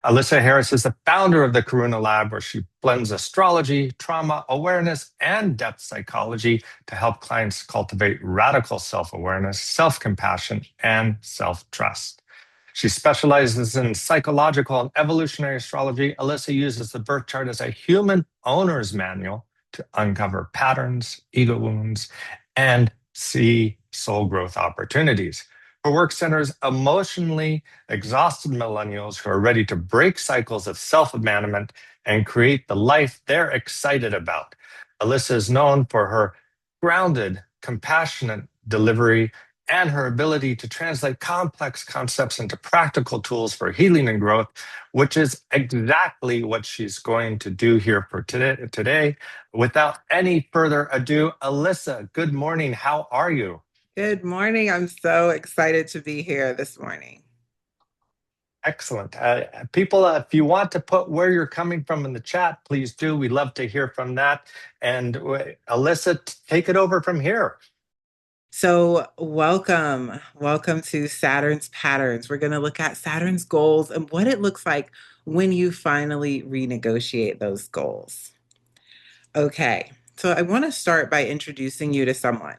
Alyssa Harris is the founder of the Karuna Lab, where she blends astrology, trauma awareness, and depth psychology to help clients cultivate radical self awareness, self compassion, and self trust. She specializes in psychological and evolutionary astrology. Alyssa uses the birth chart as a human owner's manual to uncover patterns, ego wounds, and see soul growth opportunities. Her work centers emotionally exhausted millennials who are ready to break cycles of self abandonment and create the life they're excited about. Alyssa is known for her grounded, compassionate delivery and her ability to translate complex concepts into practical tools for healing and growth, which is exactly what she's going to do here for today. Without any further ado, Alyssa, good morning. How are you? Good morning. I'm so excited to be here this morning. Excellent. People, if you want to put where you're coming from in the chat, please do. We'd love to hear from that. And Alyssa, take it over from here. So, welcome to Saturn's patterns. We're going to look at Saturn's goals and what it looks like when you finally renegotiate those goals. Okay, so I want to start by introducing you to someone.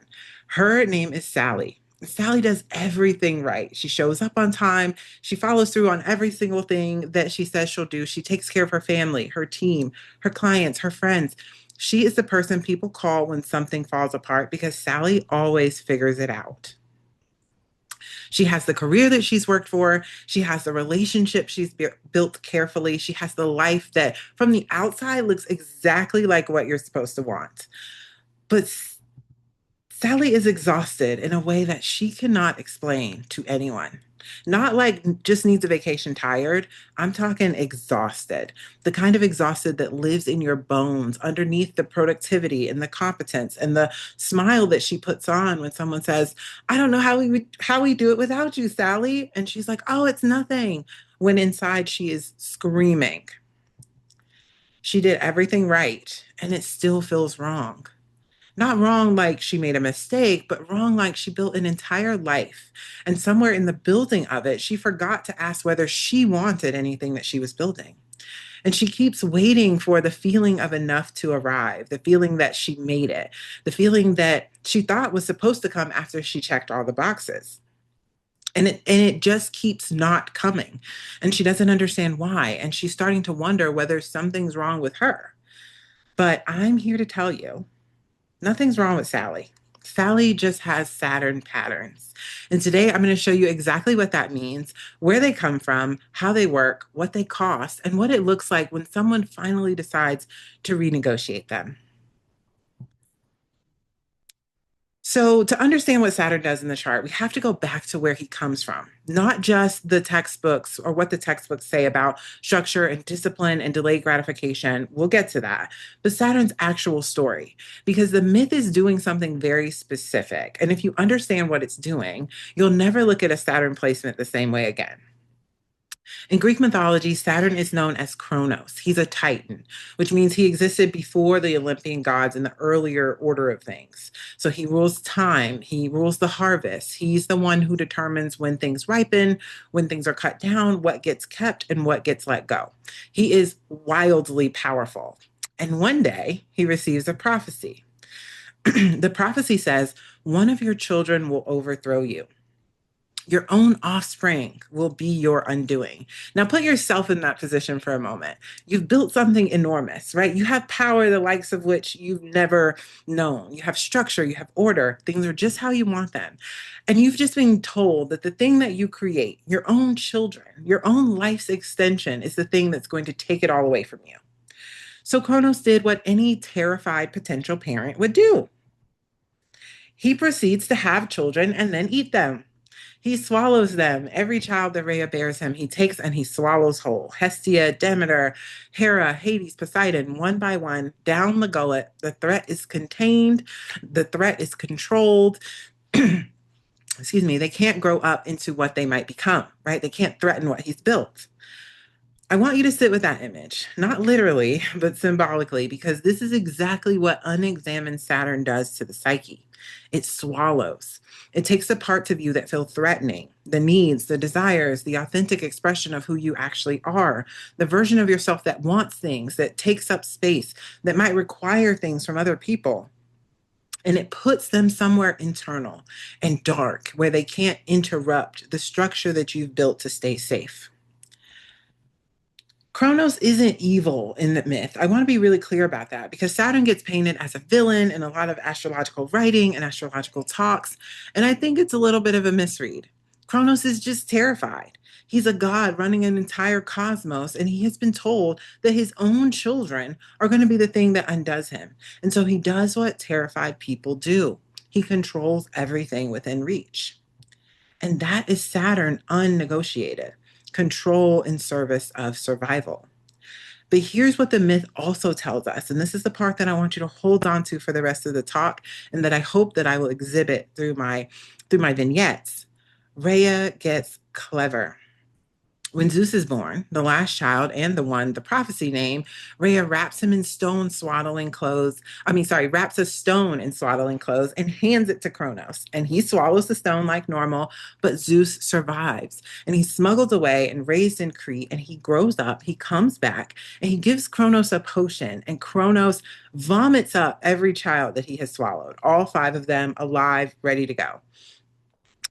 Her name is Sally. Sally does everything right. She shows up on time. She follows through on every single thing that she says she'll do. She takes care of her family, her team, her clients, her friends. She is the person people call when something falls apart because Sally always figures it out. She has the career that she's worked for. She has the relationship she's built carefully. She has the life that from the outside looks exactly like what you're supposed to want. But Sally is exhausted in a way that she cannot explain to anyone. Not like just needs a vacation tired. I'm talking exhausted. The kind of exhausted that lives in your bones underneath the productivity and the competence and the smile that she puts on when someone says, "I don't know how we do it without you, Sally." And she's like, "Oh, it's nothing." When inside she is screaming. She did everything right and it still feels wrong. Not wrong like she made a mistake, but wrong like she built an entire life. And somewhere in the building of it, she forgot to ask whether she wanted anything that she was building. And she keeps waiting for the feeling of enough to arrive, the feeling that she made it, the feeling that she thought was supposed to come after she checked all the boxes. And it just keeps not coming. And she doesn't understand why. And she's starting to wonder whether something's wrong with her. But I'm here to tell you nothing's wrong with Sally. Sally just has Saturn patterns. And today I'm going to show you exactly what that means, where they come from, how they work, what they cost, and what it looks like when someone finally decides to renegotiate them. So, to understand what Saturn does in the chart, we have to go back to where he comes from, not just the textbooks or what the textbooks say about structure and discipline and delayed gratification. We'll get to that, but Saturn's actual story, because the myth is doing something very specific. And if you understand what it's doing, you'll never look at a Saturn placement the same way again. In Greek mythology, Saturn is known as Kronos. He's a Titan, which means he existed before the Olympian gods in the earlier order of things. So he rules time, he rules the harvest. He's the one who determines when things ripen, when things are cut down, what gets kept, and what gets let go. He is wildly powerful. And one day he receives a prophecy. The prophecy says, "One of your children will overthrow you. Your own offspring will be your undoing." Now, put yourself in that position for a moment. You've built something enormous, right? You have power, the likes of which you've never known. You have structure, you have order. Things are just how you want them. And you've just been told that the thing that you create, your own children, your own life's extension, is the thing that's going to take it all away from you. So Kronos did what any terrified potential parent would do. He proceeds to have children and then eat them. He swallows them. Every child that Rhea bears him, he takes and he swallows whole. Hestia, Demeter, Hera, Hades, Poseidon, one by one, down the gullet. The threat is contained. The threat is controlled. Excuse me. They can't grow up into what they might become, right? They can't threaten what he's built. I want you to sit with that image, not literally, but symbolically, because this is exactly what unexamined Saturn does to the psyche. It swallows. It takes the parts of you that feel threatening, the needs, the desires, the authentic expression of who you actually are, the version of yourself that wants things, that takes up space, that might require things from other people. And it puts them somewhere internal and dark where they can't interrupt the structure that you've built to stay safe. Kronos isn't evil in the myth. I want to be really clear about that because Saturn gets painted as a villain in a lot of astrological writing and astrological talks. And I think it's a little bit of a misread. Kronos is just terrified. He's a god running an entire cosmos, and he has been told that his own children are going to be the thing that undoes him. And so he does what terrified people do. He controls everything within reach. And that is Saturn unnegotiated, control in service of survival. But here's what the myth also tells us, and this is the part that I want you to hold on to for the rest of the talk, and that I hope that I will exhibit through my vignettes. Rhea gets clever. When Zeus is born, the last child and the one the prophecy named, Rhea wraps him in stone swaddling clothes. Wraps a stone in swaddling clothes and hands it to Kronos. And he swallows the stone like normal, but Zeus survives. And he's smuggled away and raised in Crete. And he grows up, he comes back, and he gives Kronos a potion. And Kronos vomits up every child that he has swallowed, all five of them alive, ready to go.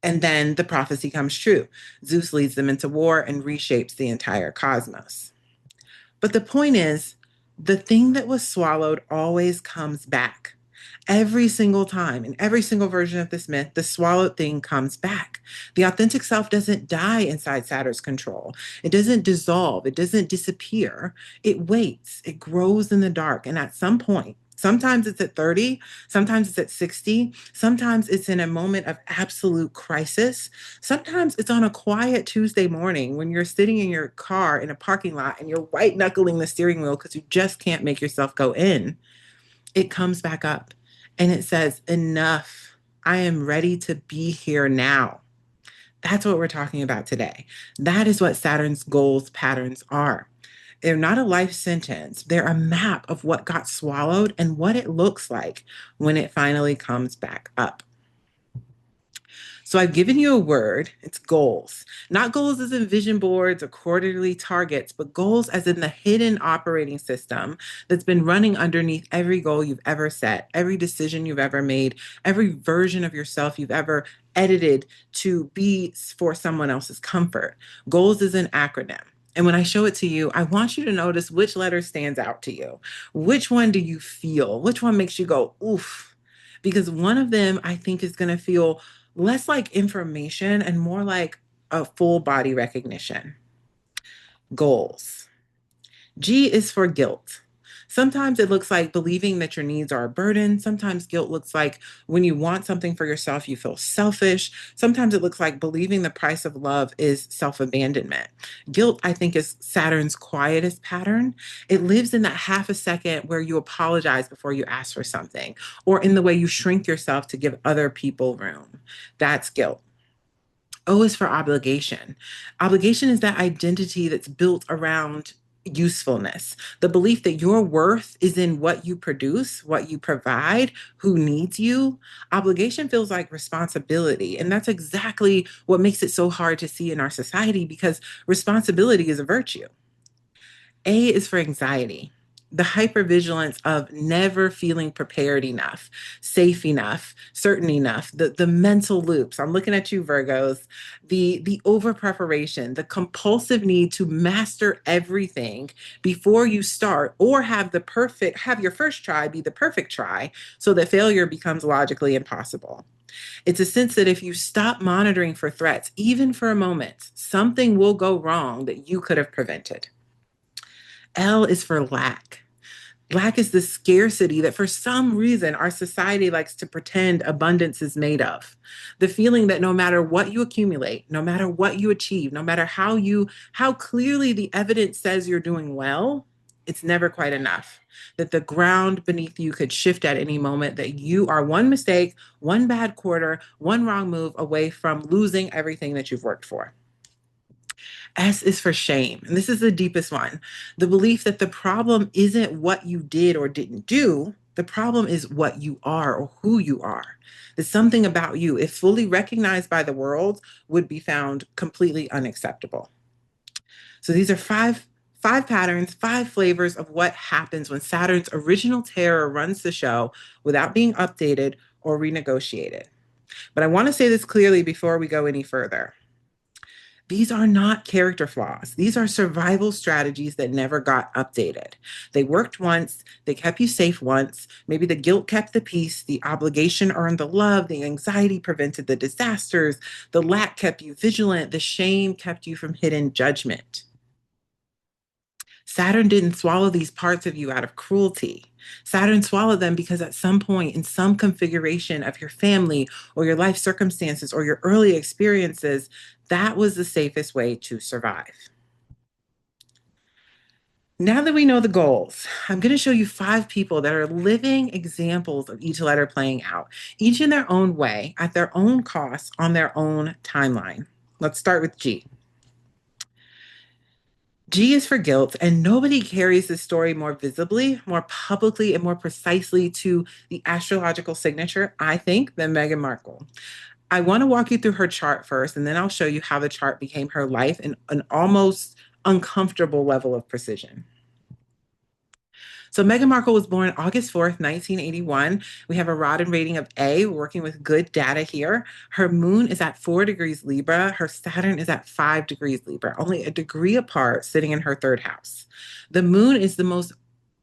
And then the prophecy comes true. Zeus leads them into war and reshapes the entire cosmos. But the point is, the thing that was swallowed always comes back. Every single time, in every single version of this myth, the swallowed thing comes back. The authentic self doesn't die inside Saturn's control. It doesn't dissolve. It doesn't disappear. It waits. It grows in the dark. And at some point, sometimes it's at 30, sometimes it's at 60, sometimes it's in a moment of absolute crisis. Sometimes it's on a quiet Tuesday morning when you're sitting in your car in a parking lot and you're white knuckling the steering wheel because you just can't make yourself go in. It comes back up and it says, enough. I am ready to be here now. That's what we're talking about today. That is what Saturn's goals patterns are. They're not a life sentence. They're a map of what got swallowed and what it looks like when it finally comes back up. So I've given you a word. It's goals. Not goals as in vision boards or quarterly targets, but goals as in the hidden operating system that's been running underneath every goal you've ever set, every decision you've ever made, every version of yourself you've ever edited to be for someone else's comfort. Goals is an acronym. And when I show it to you, I want you to notice which letter stands out to you. Which one do you feel? Which one makes you go, oof? Because one of them I think is going to feel less like information and more like a full body recognition. Goals. G is for guilt. Sometimes it looks like believing that your needs are a burden. Sometimes guilt looks like when you want something for yourself, you feel selfish. Sometimes it looks like believing the price of love is self abandonment. Guilt, I think, is Saturn's quietest pattern. It lives in that half a second where you apologize before you ask for something, or in the way you shrink yourself to give other people room. That's guilt. O is for obligation. Obligation is that identity that's built around usefulness, the belief that your worth is in what you produce, what you provide, who needs you. Obligation feels like responsibility. And that's exactly what makes it so hard to see in our society because responsibility is a virtue. A is for anxiety, the hypervigilance of never feeling prepared enough, safe enough, certain enough, the mental loops. I'm looking at you, Virgos, the over preparation, the compulsive need to master everything before you start, or have your first try be the perfect try so that failure becomes logically impossible. It's a sense that if you stop monitoring for threats, even for a moment, something will go wrong that you could have prevented. L is for lack. Lack is the scarcity that for some reason our society likes to pretend abundance is made of. The feeling that no matter what you accumulate, no matter what you achieve, no matter how clearly the evidence says you're doing well, it's never quite enough. That the ground beneath you could shift at any moment, that you are one mistake, one bad quarter, one wrong move away from losing everything that you've worked for. S is for shame. And this is the deepest one. The belief that the problem isn't what you did or didn't do. The problem is what you are or who you are. That something about you, if fully recognized by the world, would be found completely unacceptable. So these are five patterns, five flavors of what happens when Saturn's original terror runs the show without being updated or renegotiated. But I want to say this clearly before we go any further. These are not character flaws. These are survival strategies that never got updated. They worked once, they kept you safe once. Maybe the guilt kept the peace, the obligation earned the love, the anxiety prevented the disasters, the lack kept you vigilant, the shame kept you from hidden judgment. Saturn didn't swallow these parts of you out of cruelty. Saturn swallowed them because at some point in some configuration of your family or your life circumstances or your early experiences, that was the safest way to survive. Now that we know the goals, I'm going to show you five people that are living examples of each letter playing out, each in their own way, at their own cost, on their own timeline. Let's start with G. G is for guilt, and nobody carries this story more visibly, more publicly, and more precisely to the astrological signature, I think, than Meghan Markle. I want to walk you through her chart first, and then I'll show you how the chart became her life in an almost uncomfortable level of precision. So Meghan Markle was born August 4th, 1981. We have a rod and rating of A. We're working with good data here. Her moon is at 4 degrees Libra. Her Saturn is at 5 degrees Libra, only a degree apart, sitting in her third house. The moon is the most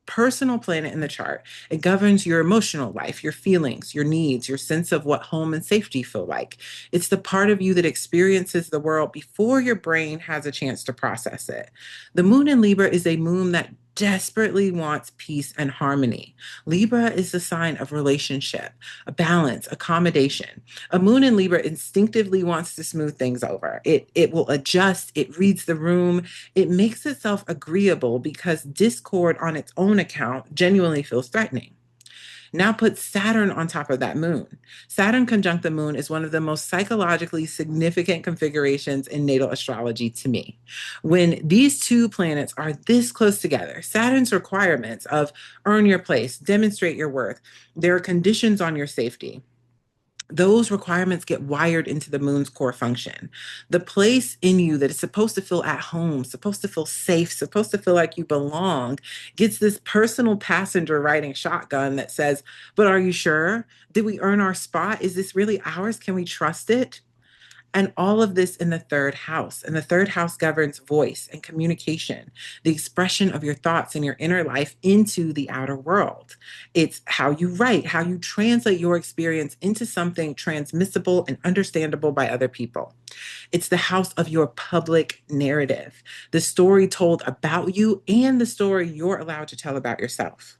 personal planet in the chart. It governs your emotional life, your feelings, your needs, your sense of what home and safety feel like. It's the part of you that experiences the world before your brain has a chance to process it. The moon in Libra is a moon that desperately wants peace and harmony. Libra is the sign of relationship, a balance, accommodation. A moon in Libra instinctively wants to smooth things over. It will adjust, it reads the room, it makes itself agreeable because discord on its own account genuinely feels threatening. Now put Saturn on top of that moon. Saturn conjunct the moon is one of the most psychologically significant configurations in natal astrology to me. When these two planets are this close together, Saturn's requirements of earn your place, demonstrate your worth, there are conditions on your safety. Those requirements get wired into the moon's core function. The place in you that is supposed to feel at home, supposed to feel safe, supposed to feel like you belong, gets this personal passenger riding shotgun that says, but are you sure? Did we earn our spot? Is this really ours? Can we trust it? And all of this in the third house. And the third house governs voice and communication, the expression of your thoughts and your inner life into the outer world. It's how you write, how you translate your experience into something transmissible and understandable by other people. It's the house of your public narrative, the story told about you and the story you're allowed to tell about yourself.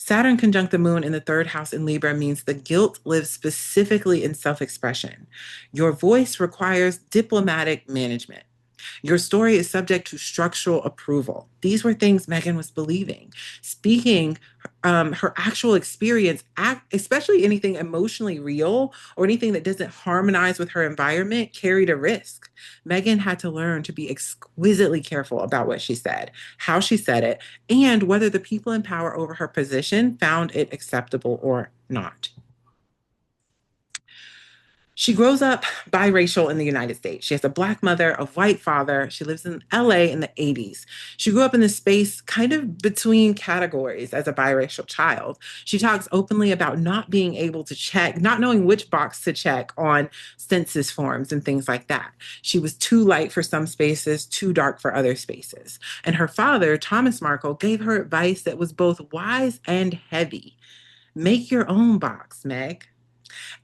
Saturn conjunct the moon in the third house in Libra means the guilt lives specifically in self expression. Your voice requires diplomatic management. Your story is subject to structural approval. These were things Meghan was believing. Speaking her actual experience, especially anything emotionally real or anything that doesn't harmonize with her environment, carried a risk. Meghan had to learn to be exquisitely careful about what she said, how she said it, and whether the people in power over her position found it acceptable or not. She grows up biracial in the United States. She has a Black mother, a white father. She lives in LA in the 80s. She grew up in this space kind of between categories as a biracial child. She talks openly about not being able to check, not knowing which box to check on census forms and things like that. She was too light for some spaces, too dark for other spaces. And her father, Thomas Markle, gave her advice that was both wise and heavy. Make your own box, Meg.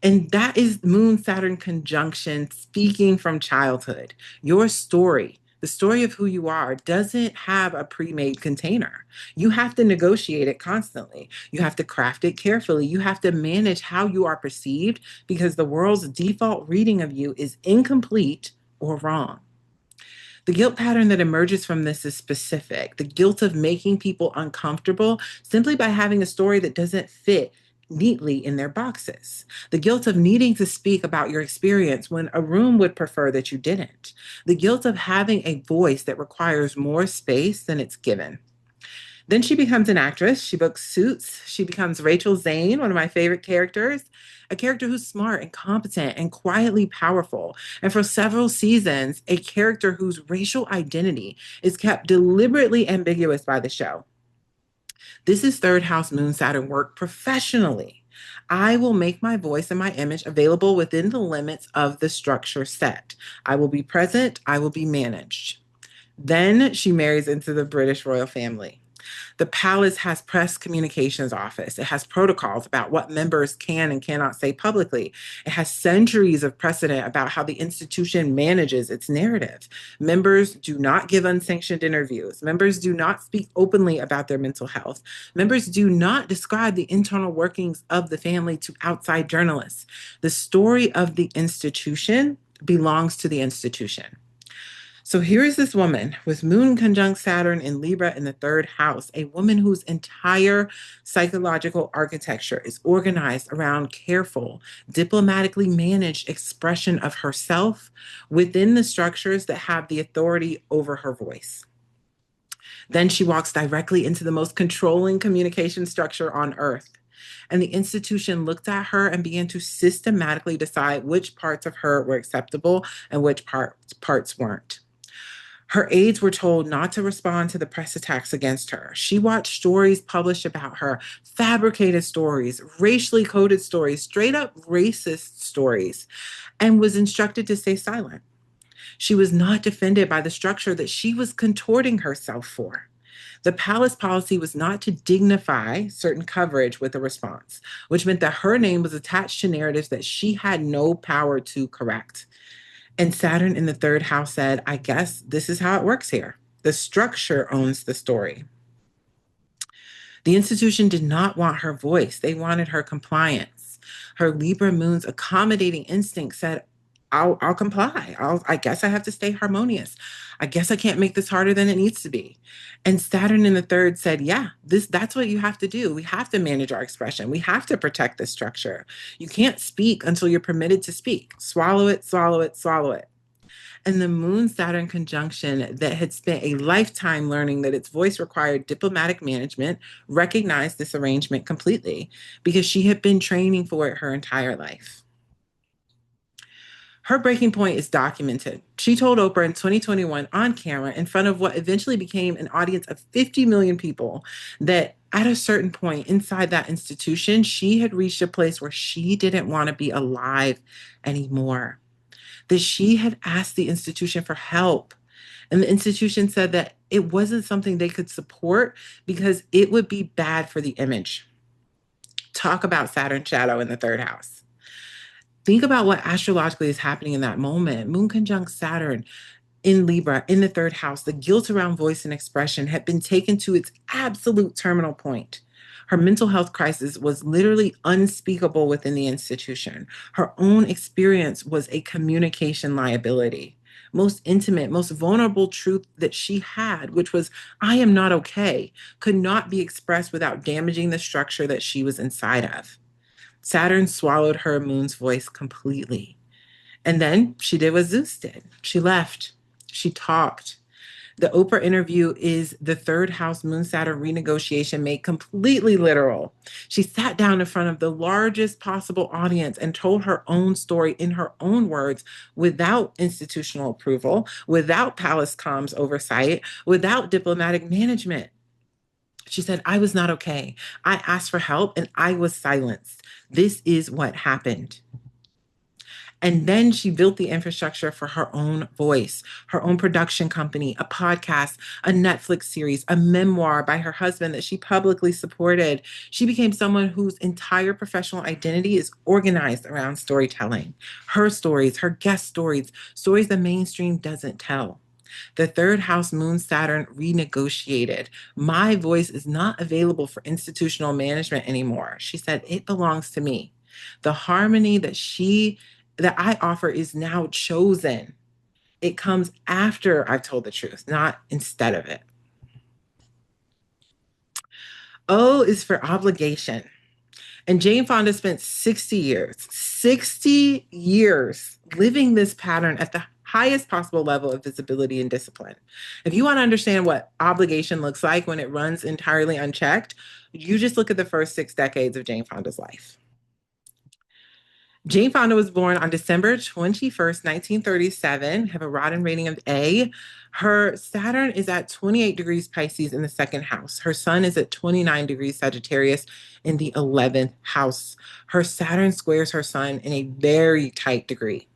And that is Moon Saturn conjunction speaking from childhood. Your story, the story of who you are, doesn't have a pre made container. You have to negotiate it constantly. You have to craft it carefully. You have to manage how you are perceived because the world's default reading of you is incomplete or wrong. The guilt pattern that emerges from this is specific, the guilt of making people uncomfortable simply by having a story that doesn't fit neatly in their boxes. The guilt of needing to speak about your experience when a room would prefer that you didn't. The guilt of having a voice that requires more space than it's given. Then she becomes an actress. She books Suits. She becomes Rachel Zane, one of my favorite characters, a character who's smart and competent and quietly powerful. And for several seasons, a character whose racial identity is kept deliberately ambiguous by the show. This is third house moon Saturn work professionally. I will make my voice and my image available within the limits of the structure set. I will be present. I will be managed. Then she marries into the British royal family. The palace has press communications office. It has protocols about what members can and cannot say publicly. It has centuries of precedent about how the institution manages its narrative. Members do not give unsanctioned interviews. Members do not speak openly about their mental health. Members do not describe the internal workings of the family to outside journalists. The story of the institution belongs to the institution. So here is this woman with Moon conjunct Saturn in Libra in the third house, a woman whose entire psychological architecture is organized around careful, diplomatically managed expression of herself within the structures that have the authority over her voice. Then she walks directly into the most controlling communication structure on earth. And the institution looked at her and began to systematically decide which parts of her were acceptable and which parts weren't. Her aides were told not to respond to the press attacks against her. She watched stories published about her, fabricated stories, racially coded stories, straight up racist stories, and was instructed to stay silent. She was not defended by the structure that she was contorting herself for. The palace policy was not to dignify certain coverage with a response, which meant that her name was attached to narratives that she had no power to correct. And Saturn in the third house said, I guess this is how it works here. The structure owns the story. The institution did not want her voice, they wanted her compliance. Her Libra moon's accommodating instinct said, I'll comply. I guess I have to stay harmonious. I guess I can't make this harder than it needs to be. And Saturn in the third said, yeah, that's what you have to do. We have to manage our expression. We have to protect the structure. You can't speak until you're permitted to speak. Swallow it, swallow it, swallow it. And the Moon Saturn conjunction that had spent a lifetime learning that its voice required diplomatic management recognized this arrangement completely because she had been training for it her entire life. Her breaking point is documented. She told Oprah in 2021 on camera in front of what eventually became an audience of 50 million people that at a certain point inside that institution, she had reached a place where she didn't want to be alive anymore. That she had asked the institution for help. And the institution said that it wasn't something they could support because it would be bad for the image. Talk about Saturn shadow in the third house. Think about what astrologically is happening in that moment. Moon conjunct Saturn in Libra in the third house. The guilt around voice and expression had been taken to its absolute terminal point. Her mental health crisis was literally unspeakable within the institution. Her own experience was a communication liability. Most intimate, most vulnerable truth that she had, which was, I am not okay, could not be expressed without damaging the structure that she was inside of. Saturn swallowed her moon's voice completely. And then she did what Zeus did. She left. She talked. The Oprah interview is the third house moon Saturn renegotiation made completely literal. She sat down in front of the largest possible audience and told her own story in her own words without institutional approval, without palace comms oversight, without diplomatic management. She said, I was not okay. I asked for help and I was silenced. This is what happened. And then she built the infrastructure for her own voice, her own production company, a podcast, a Netflix series, a memoir by her husband that she publicly supported. She became someone whose entire professional identity is organized around storytelling. Her stories, her guest stories, stories the mainstream doesn't tell. The third house moon Saturn renegotiated. My voice is not available for institutional management anymore. She said, it belongs to me. The harmony that I offer is now chosen. It comes after I've told the truth, not instead of it. O is for obligation. And Jane Fonda spent 60 years living this pattern at the highest possible level of visibility and discipline. If you want to understand what obligation looks like when it runs entirely unchecked, you just look at the first 6 decades of Jane Fonda's life. Jane Fonda was born on December 21st, 1937, have a Rodden rating of A. Her Saturn is at 28 degrees Pisces in the second house. Her Sun is at 29 degrees Sagittarius in the 11th house. Her Saturn squares her Sun in a very tight degree.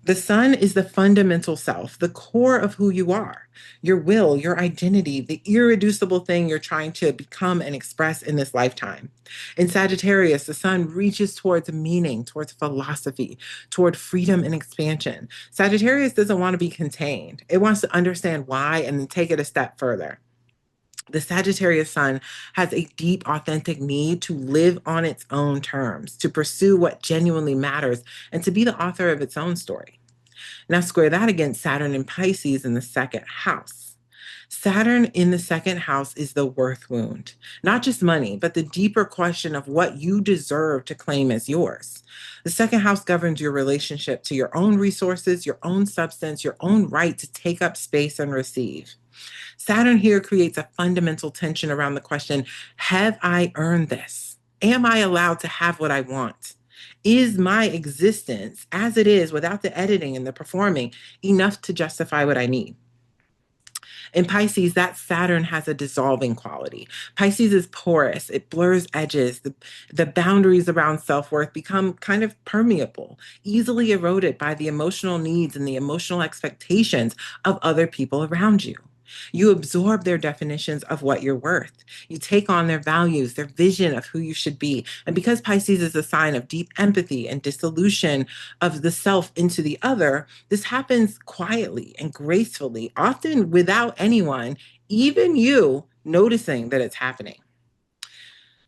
The Sun is the fundamental self, the core of who you are, your will, your identity, the irreducible thing you're trying to become and express in this lifetime. In Sagittarius, the Sun reaches towards meaning, towards philosophy, toward freedom and expansion. Sagittarius doesn't want to be contained. It wants to understand why and then take it a step further. The Sagittarius Sun has a deep, authentic need to live on its own terms, to pursue what genuinely matters, and to be the author of its own story. Now, square that against Saturn in Pisces in the second house. Saturn in the second house is the worth wound, not just money, but the deeper question of what you deserve to claim as yours. The second house governs your relationship to your own resources, your own substance, your own right to take up space and receive. Saturn here creates a fundamental tension around the question, have I earned this? Am I allowed to have what I want? Is my existence as it is without the editing and the performing enough to justify what I need? In Pisces, that Saturn has a dissolving quality. Pisces is porous, it blurs edges. The boundaries around self worth become kind of permeable, easily eroded by the emotional needs and the emotional expectations of other people around you. You absorb their definitions of what you're worth. You take on their values, their vision of who you should be. And because Pisces is a sign of deep empathy and dissolution of the self into the other, this happens quietly and gracefully, often without anyone, even you, noticing that it's happening.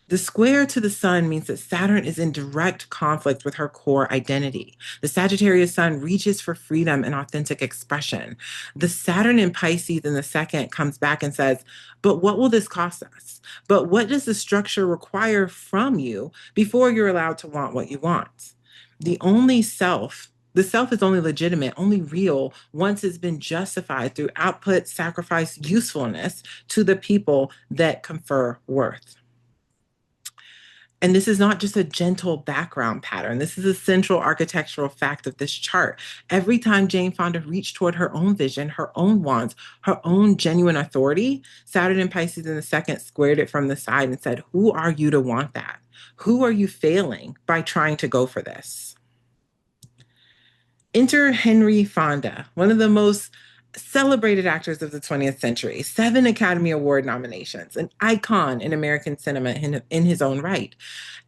The square to the Sun means that Saturn is in direct conflict with her core identity. The Sagittarius Sun reaches for freedom and authentic expression. The Saturn in Pisces in the second comes back and says, but what will this cost us? But what does the structure require from you before you're allowed to want what you want? The self is only legitimate, only real once it's been justified through output, sacrifice, usefulness to the people that confer worth. And this is not just a gentle background pattern. This is a central architectural fact of this chart. Every time Jane Fonda reached toward her own vision, her own wants, her own genuine authority, Saturn in Pisces in the second squared it from the side and said, who are you to want that? Who are you failing by trying to go for this? Enter Henry Fonda, one of the most celebrated actors of the 20th century, 7 Academy Award nominations, an icon in American cinema in his own right.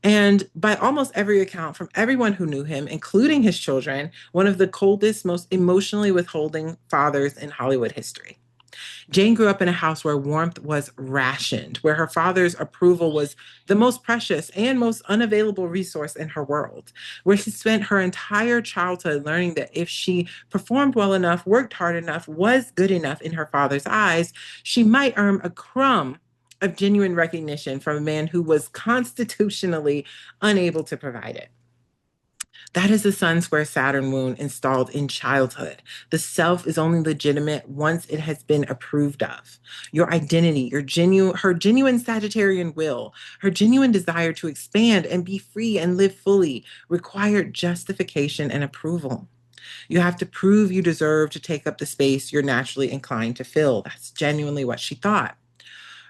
And by almost every account from everyone who knew him, including his children, one of the coldest, most emotionally withholding fathers in Hollywood history. Jane grew up in a house where warmth was rationed, where her father's approval was the most precious and most unavailable resource in her world, where she spent her entire childhood learning that if she performed well enough, worked hard enough, was good enough in her father's eyes, she might earn a crumb of genuine recognition from a man who was constitutionally unable to provide it. That is the Sun square Saturn wound installed in childhood. The self is only legitimate once it has been approved of. Your identity, her genuine Sagittarian will, her genuine desire to expand and be free and live fully required justification and approval. You have to prove you deserve to take up the space you're naturally inclined to fill. That's genuinely what she thought.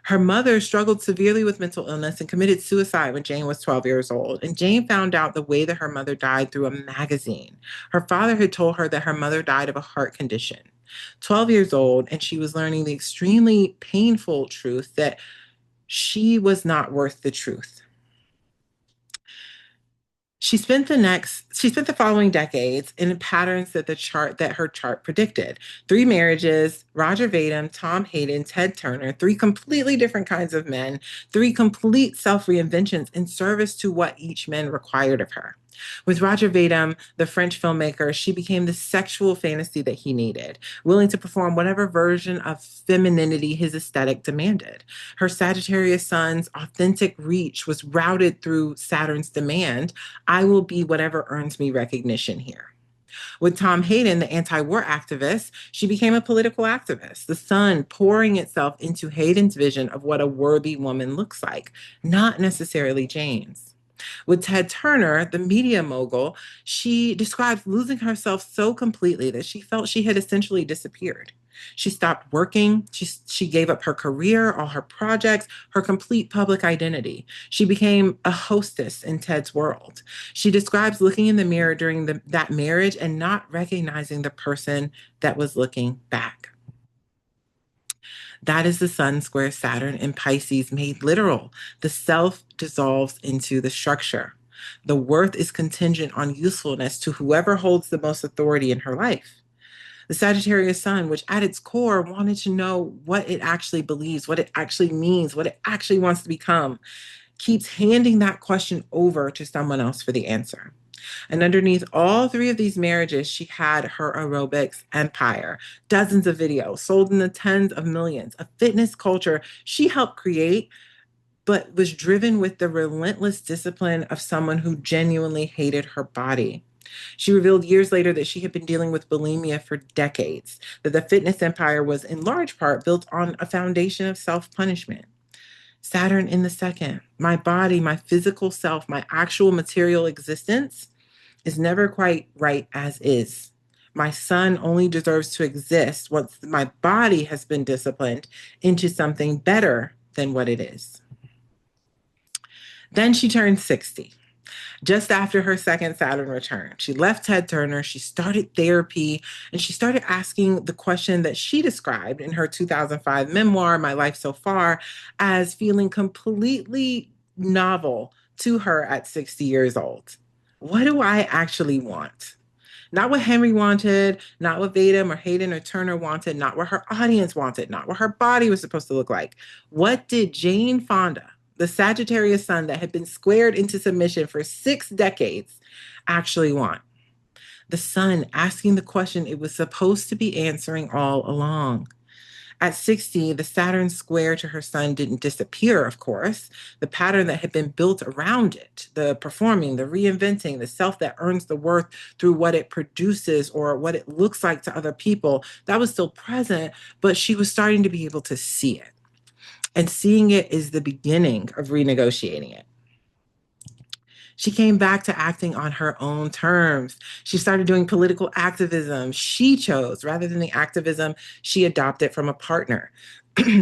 Her mother struggled severely with mental illness and committed suicide when Jane was 12 years old. And Jane found out the way that her mother died through a magazine. Her father had told her that her mother died of a heart condition. 12 years old, and she was learning the extremely painful truth that she was not worth the truth. She spent the next She spent the following decades in patterns that her chart predicted. Three marriages, Roger Vadim, Tom Hayden, Ted Turner, three completely different kinds of men, three complete self-reinventions in service to what each man required of her. With Roger Vadim, the French filmmaker, she became the sexual fantasy that he needed, willing to perform whatever version of femininity his aesthetic demanded. Her Sagittarius sun's authentic reach was routed through Saturn's demand. I will be whatever earns me recognition here. With Tom Hayden, the anti war activist, she became a political activist, the sun pouring itself into Hayden's vision of what a worthy woman looks like, not necessarily Jane's. With Ted Turner, the media mogul, she describes losing herself so completely that she felt she had essentially disappeared. She stopped working. She gave up her career, all her projects, her complete public identity. She became a hostess in Ted's world. She describes looking in the mirror during that marriage and not recognizing the person that was looking back. That is the Sun square Saturn in Pisces made literal. The self dissolves into the structure. The worth is contingent on usefulness to whoever holds the most authority in her life. The Sagittarius Sun, which at its core wanted to know what it actually believes, what it actually means, what it actually wants to become, keeps handing that question over to someone else for the answer. And underneath all three of these marriages, she had her aerobics empire, dozens of videos sold in the tens of millions, a fitness culture she helped create, but was driven with the relentless discipline of someone who genuinely hated her body. She revealed years later that she had been dealing with bulimia for decades, that the fitness empire was in large part built on a foundation of self punishment. Saturn in the second, my body, my physical self, my actual material existence is never quite right as is. My sun only deserves to exist once my body has been disciplined into something better than what it is. Then she turned 60 just after her second Saturn return. She left Ted Turner, she started therapy, and she started asking the question that she described in her 2005 memoir, My Life So Far, as feeling completely novel to her at 60 years old. What do I actually want? Not what Henry wanted, not what Vadim or Hayden or Turner wanted, not what her audience wanted, not what her body was supposed to look like. What did Jane Fonda, the Sagittarius sun that had been squared into submission for 6 decades, actually want? The sun asking the question it was supposed to be answering all along. At 60, the Saturn square to her sun didn't disappear, of course. The pattern that had been built around it, the performing, the reinventing, the self that earns the worth through what it produces or what it looks like to other people, that was still present, but she was starting to be able to see it. And seeing it is the beginning of renegotiating it. She came back to acting on her own terms. She started doing political activism she chose rather than the activism she adopted from a partner.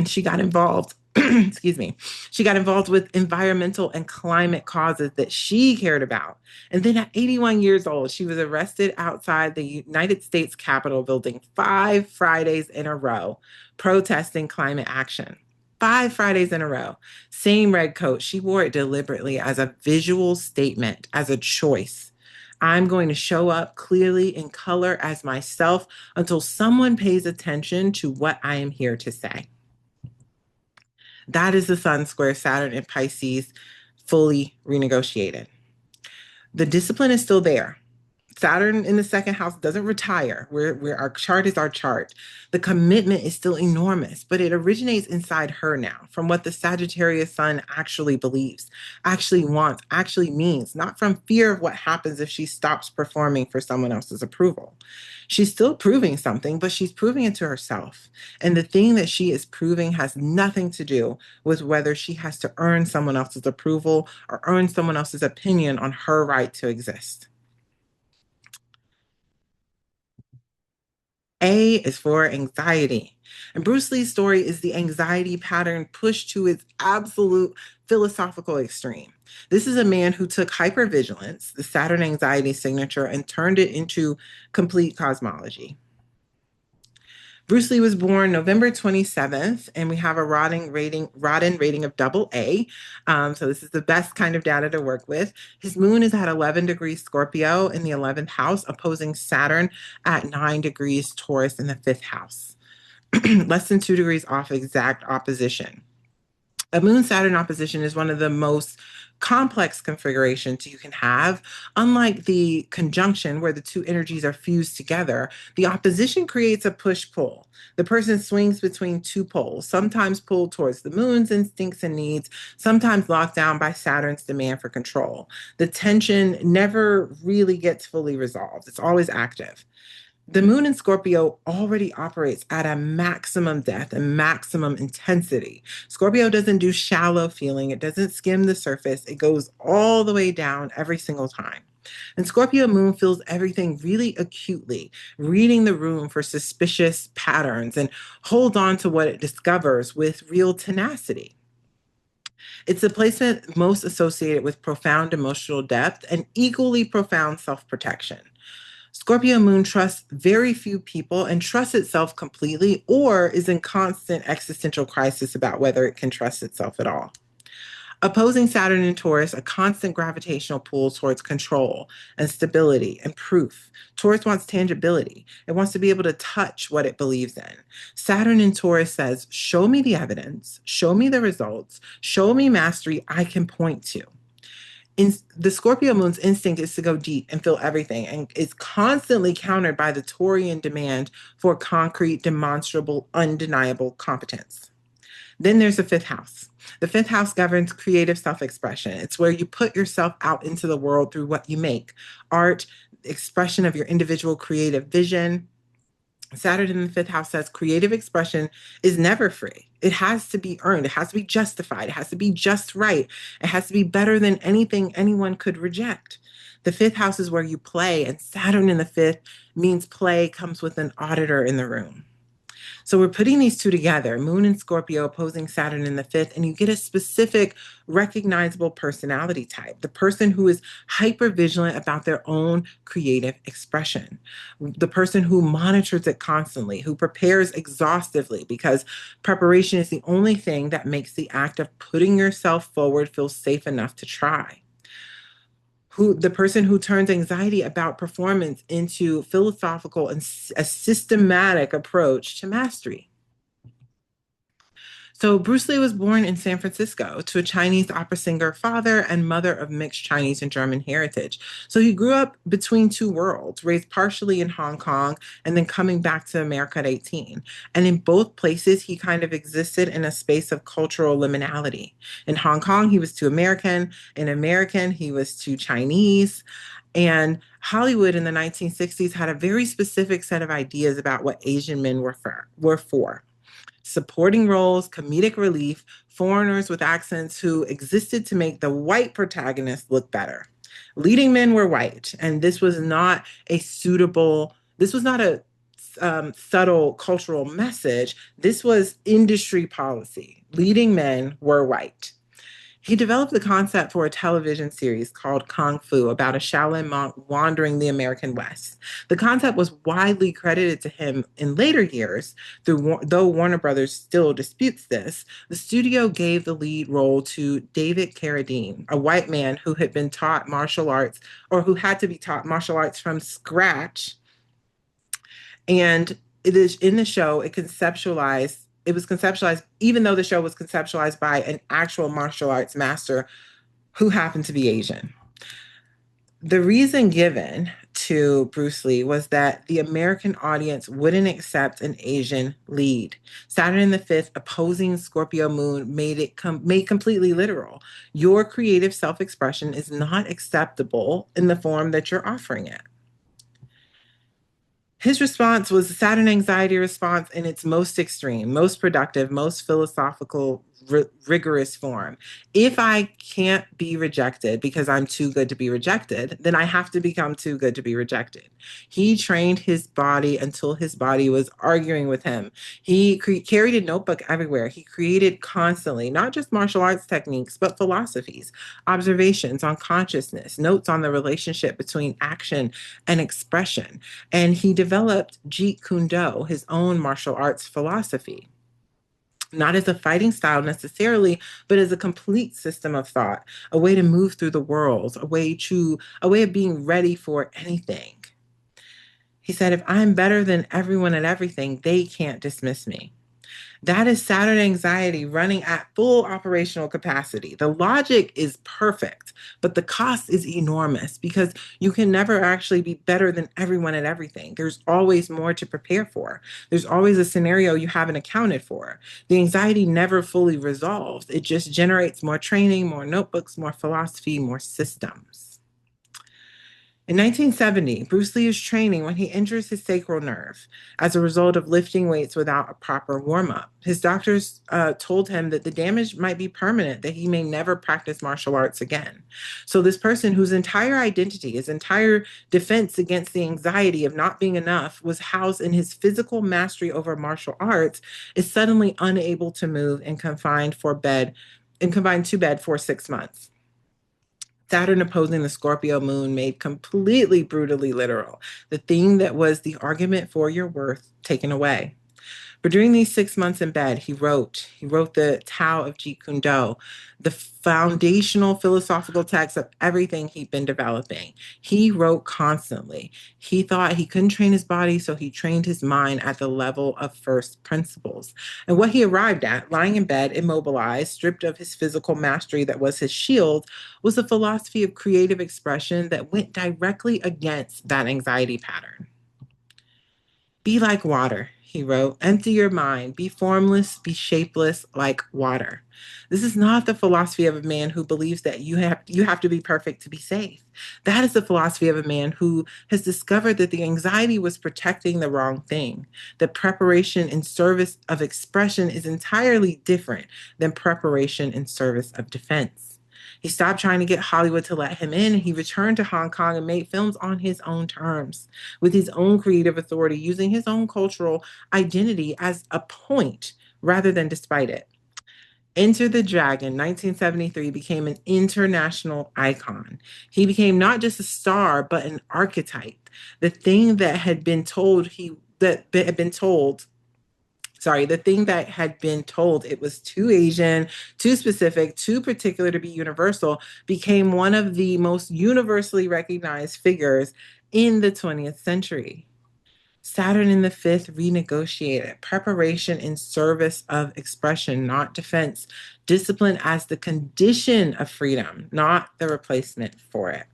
She got involved. Excuse me. She got involved with environmental and climate causes that she cared about. And then at 81 years old, she was arrested outside the United States Capitol building 5 Fridays in a row, protesting climate action. 5 Fridays in a row. Same red coat. She wore it deliberately as a visual statement, as a choice. I'm going to show up clearly in color as myself until someone pays attention to what I am here to say. That is the Sun square Saturn in Pisces, fully renegotiated. The discipline is still there. Saturn in the second house doesn't retire. Our chart is our chart. The commitment is still enormous, but it originates inside her now from what the Sagittarius sun actually believes, actually wants, actually means, not from fear of what happens if she stops performing for someone else's approval. She's still proving something, but she's proving it to herself. And the thing that she is proving has nothing to do with whether she has to earn someone else's approval or earn someone else's opinion on her right to exist. A is for anxiety. And Bruce Lee's story is the anxiety pattern pushed to its absolute philosophical extreme. This is a man who took hypervigilance, the Saturn anxiety signature, and turned it into complete cosmology. Bruce Lee was born November 27th, and we have a Rodden rating of AA. So this is the best kind of data to work with. His moon is at 11 degrees Scorpio in the 11th house, opposing Saturn at 9 degrees Taurus in the 5th house. Less than 2 degrees off exact opposition. A moon Saturn opposition is one of the most complex configurations you can have. Unlike the conjunction where the two energies are fused together, the opposition creates a push pull. The person swings between two poles, sometimes pulled towards the moon's instincts and needs, sometimes locked down by Saturn's demand for control. The tension never really gets fully resolved, it's always active. The moon in Scorpio already operates at a maximum depth and maximum intensity. Scorpio doesn't do shallow feeling, it doesn't skim the surface, it goes all the way down every single time. And Scorpio moon feels everything really acutely, reading the room for suspicious patterns and holds on to what it discovers with real tenacity. It's the placement most associated with profound emotional depth and equally profound self protection. Scorpio moon trusts very few people and trusts itself completely, or is in constant existential crisis about whether it can trust itself at all. Opposing Saturn in Taurus, a constant gravitational pull towards control and stability and proof. Taurus wants tangibility. It wants to be able to touch what it believes in. Saturn in Taurus says, show me the evidence, show me the results, show me mastery I can point to. The Scorpio moon's instinct is to go deep and feel everything, and is constantly countered by the Taurian demand for concrete, demonstrable, undeniable competence. Then there's the 5th house. The 5th house governs creative self expression. It's where you put yourself out into the world through what you make art, expression of your individual creative vision. Saturn in the 5th house says creative expression is never free. It has to be earned. It has to be justified. It has to be just right. It has to be better than anything anyone could reject. The 5th house is where you play, and Saturn in the 5th means play comes with an auditor in the room. So we're putting these two together, Moon and Scorpio opposing Saturn in the 5th, and you get a specific recognizable personality type, the person who is hyper vigilant about their own creative expression, the person who monitors it constantly, who prepares exhaustively, because preparation is the only thing that makes the act of putting yourself forward feel safe enough to try. The person who turns anxiety about performance into philosophical and a systematic approach to mastery. So Bruce Lee was born in San Francisco to a Chinese opera singer father and mother of mixed Chinese and German heritage. So he grew up between two worlds, raised partially in Hong Kong and then coming back to America at 18. And in both places, he kind of existed in a space of cultural liminality. In Hong Kong, he was too American. In American, he was too Chinese. And Hollywood in the 1960s had a very specific set of ideas about what Asian men were for supporting roles, comedic relief, foreigners with accents who existed to make the white protagonist look better. Leading men were white, and this was not a subtle cultural message. This was industry policy. Leading men were white. He developed the concept for a television series called Kung Fu about a Shaolin monk wandering the American West. The concept was widely credited to him in later years, though Warner Brothers still disputes this. The studio gave the lead role to David Carradine, a white man who had been taught martial arts, or who had to be taught martial arts from scratch. And it is in the show, it was conceptualized, even though the show was conceptualized by an actual martial arts master who happened to be Asian. The reason given to Bruce Lee was that the American audience wouldn't accept an Asian lead. Saturn in the 5th opposing Scorpio moon made completely literal. Your creative self-expression is not acceptable in the form that you're offering it. His response was the Saturn anxiety response in its most extreme, most productive, most philosophical rigorous form. If I can't be rejected because I'm too good to be rejected, then I have to become too good to be rejected. He trained his body until his body was arguing with him. He carried a notebook everywhere. He created constantly, not just martial arts techniques, but philosophies, observations on consciousness, notes on the relationship between action and expression. And he developed Jeet Kune Do, his own martial arts philosophy, not as a fighting style necessarily, but as a complete system of thought, a way to move through the world, a way of being ready for anything. He said, if I'm better than everyone at everything, they can't dismiss me. That is Saturn anxiety running at full operational capacity. The logic is perfect, but the cost is enormous because you can never actually be better than everyone at everything. There's always more to prepare for. There's always a scenario you haven't accounted for. The anxiety never fully resolves. It just generates more training, more notebooks, more philosophy, more systems. In 1970, Bruce Lee is training when he injures his sacral nerve as a result of lifting weights without a proper warm up. His doctors told him that the damage might be permanent, that he may never practice martial arts again. So, this person whose entire identity, his entire defense against the anxiety of not being enough, was housed in his physical mastery over martial arts, is suddenly unable to move and confined to bed for 6 months. Saturn opposing the Scorpio moon made completely brutally literal the thing that was the argument for your worth taken away. But during these 6 months in bed, he wrote the Tao of Jeet Kune Do, the foundational philosophical text of everything he'd been developing. He wrote constantly. He thought he couldn't train his body, so he trained his mind at the level of first principles. And what he arrived at, lying in bed, immobilized, stripped of his physical mastery that was his shield, was a philosophy of creative expression that went directly against that anxiety pattern. Be like water, he wrote. Empty your mind. Be formless, be shapeless like water. This is not the philosophy of a man who believes that you have to be perfect to be safe. That is the philosophy of a man who has discovered that the anxiety was protecting the wrong thing. That preparation in service of expression is entirely different than preparation in service of defense. He stopped trying to get Hollywood to let him in, and he returned to Hong Kong and made films on his own terms, with his own creative authority, using his own cultural identity as a point rather than despite it. Enter the Dragon, 1973, became an international icon. He became not just a star, but an archetype. The thing that had been told he that had been told the thing that had been told it was too Asian, too specific, too particular to be universal, became one of the most universally recognized figures in the 20th century. Saturn in the fifth renegotiated preparation in service of expression, not defense, discipline as the condition of freedom, not the replacement for it.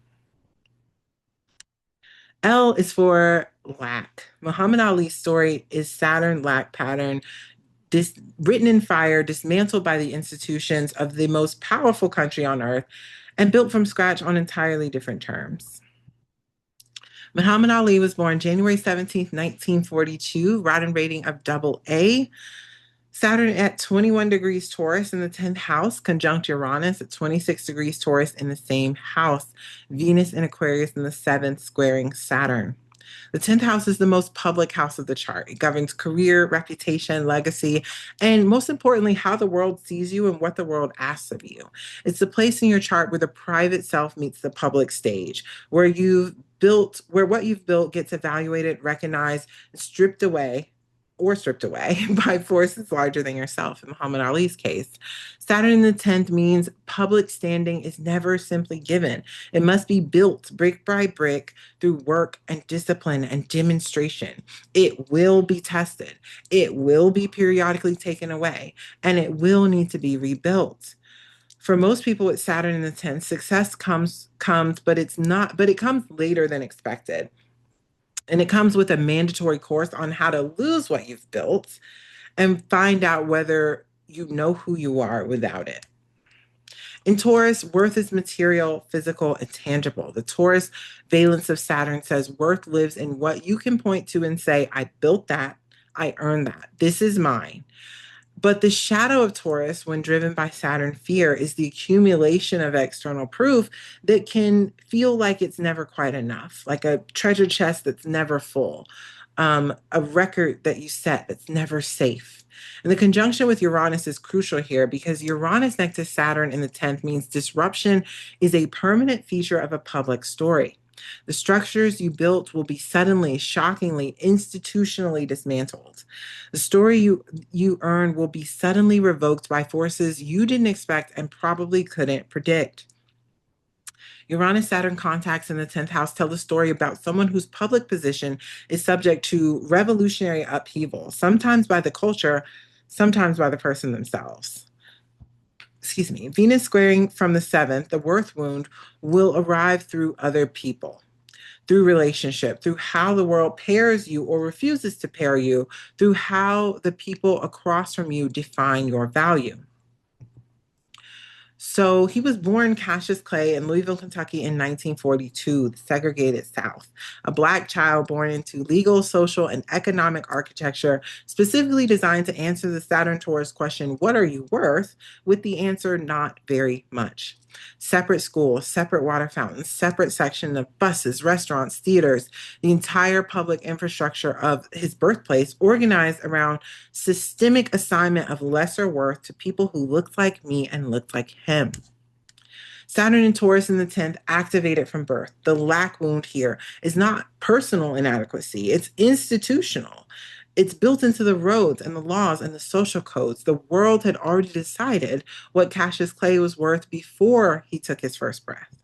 L is for lack. Muhammad Ali's story is Saturn lack pattern written in fire, dismantled by the institutions of the most powerful country on earth, and built from scratch on entirely different terms. Muhammad Ali was born January 17th, 1942, Rodden rating of AA. Saturn at 21 degrees Taurus in the 10th house, conjunct Uranus at 26 degrees Taurus in the same house. Venus in Aquarius in the 7th, squaring Saturn. The 10th house is the most public house of the chart. It governs career, reputation, legacy, and most importantly, how the world sees you and what the world asks of you. It's the place in your chart where the private self meets the public stage, where what you've built gets evaluated, recognized, stripped away by forces larger than yourself. In Muhammad Ali's case, Saturn in the 10th means public standing is never simply given. It must be built brick by brick through work and discipline and demonstration. It will be tested. It will be periodically taken away, and it will need to be rebuilt. For most people with Saturn in the 10th, success comes, but it comes later than expected. And it comes with a mandatory course on how to lose what you've built and find out whether you know who you are without it. In Taurus, worth is material, physical, and tangible. The Taurus valence of Saturn says worth lives in what you can point to and say, I built that, I earned that, this is mine. But the shadow of Taurus, when driven by Saturn fear, is the accumulation of external proof that can feel like it's never quite enough, like a treasure chest that's never full, a record that you set that's never safe. And the conjunction with Uranus is crucial here because Uranus next to Saturn in the 10th means disruption is a permanent feature of a public story. The structures you built will be suddenly, shockingly, institutionally dismantled. The story you earned will be suddenly revoked by forces you didn't expect and probably couldn't predict. Uranus Saturn contacts in the 10th house tell the story about someone whose public position is subject to revolutionary upheaval, sometimes by the culture, sometimes by the person themselves. Excuse me. Venus squaring from the 7th, the worth wound, will arrive through other people, through relationship, through how the world pairs you or refuses to pair you, through how the people across from you define your value. So he was born Cassius Clay in Louisville, Kentucky in 1942, the segregated South, a Black child born into legal, social, and economic architecture specifically designed to answer the Saturn Taurus question, what are you worth? With the answer, not very much. Separate schools, separate water fountains, separate section of buses, restaurants, theaters, the entire public infrastructure of his birthplace organized around systemic assignment of lesser worth to people who looked like me and looked like him. Saturn and Taurus in the 10th activated from birth. The lack wound here is not personal inadequacy, it's institutional. It's built into the roads and the laws and the social codes. The world had already decided what Cassius Clay was worth before he took his first breath.